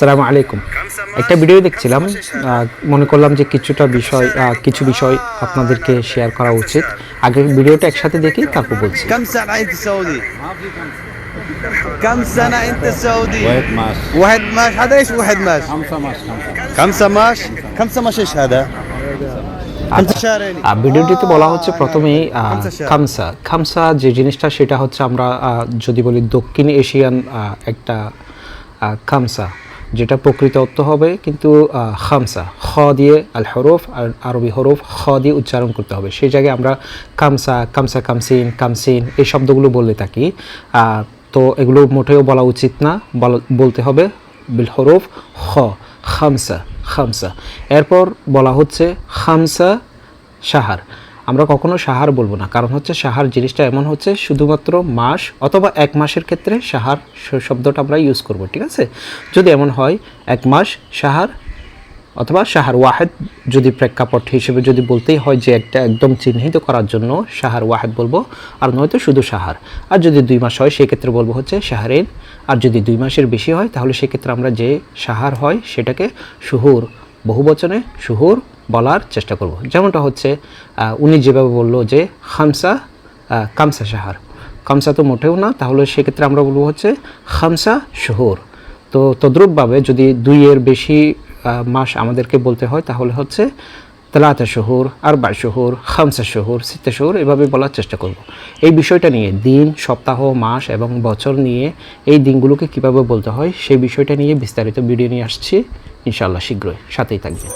আসসালামু আলাইকুম। একটা ভিডিও দেখছিলাম, মনে করলাম যে কিছু বিষয় আপনাদেরকে শেয়ার করা উচিত। আগে ভিডিওটা একসাথে দেখি, তারপর বলছি। كم سنة أنت سعودي؟ كم سنة أنت سعودي؟ واحد ماش واحد ماش. هذا إيش واحد ماش؟ خمسة ماش خمسة خمسة ماش. خمسة ماش إيش هذا؟ خمسة আচ্ছা, شهرين. ভিডিওটিতে বলা হচ্ছে প্রথমেই খামসা শাহ। খামসা খামসা যে জিনিসটা, সেটা হচ্ছে আমরা যদি বলি দক্ষিণ এশিয়ান একটা খামসা, যেটা প্রকৃত অর্থ হবে কিন্তু খামসা, খ দিয়ে আল হরফ আর আরবি হরফ খ দিয়ে উচ্চারণ করতে হবে। সেই জায়গায় আমরা খামসা, কামসা, কামসিন, কামসিন এই শব্দগুলো বলে থাকি। তো এগুলো মোটেও বলা উচিত না, বলতে হবে বিল হরফ খ, খামসা, খামসা। এরপর বলা হচ্ছে খামসা সাহার। আমরা কখনো সাহার বলবো না, কারণ হচ্ছে সাহার জিনিসটা এমন হচ্ছে শুধুমাত্র মাস অথবা এক মাসের ক্ষেত্রে সাহার শব্দটা আমরা ইউজ করব, ঠিক আছে? যদি এমন হয় এক মাস সাহার অথবা সাহার ওয়াহেদ, যদি প্রেক্ষাপট হিসেবে যদি বলতেই হয় যে একটা একদম চিহ্নিত করার জন্য সাহার ওয়াহেদ বলবো, আর নয়তো শুধু সাহার। আর যদি 2 মাস হয় সেক্ষেত্রে বলবো হচ্ছে সাহারেন। আর যদি 2 মাসের বেশি হয় তাহলে সেক্ষেত্রে আমরা যে সাহার হয় সেটাকে শুহুর, বহুবচনে শুহুর বলার চেষ্টা করব। যেমনটা হচ্ছে উনি যেভাবে বললো যে খামসা কামসা সাহার, খামসা তো মোটেও না, তাহলে সেক্ষেত্রে আমরা বলবো হচ্ছে খামসা শুহুর। তো তদ্রূপভাবে যদি 2 এর বেশি মাস আমাদেরকে বলতে হয় তাহলে হচ্ছে তালাতা শহুর, আরবা শহুর, খামসা শহুর, সিত্তা শহুর, এভাবে বলার চেষ্টা করব। এই বিষয়টা নিয়ে দিন, সপ্তাহ, মাস এবং বছর নিয়ে এই দিনগুলোকে কিভাবে বলতে হয় সেই বিষয়টা নিয়ে বিস্তারিত ভিডিও নিয়ে আসছি ইনশাআল্লাহ শীঘ্রই, সাথেই থাকবেন।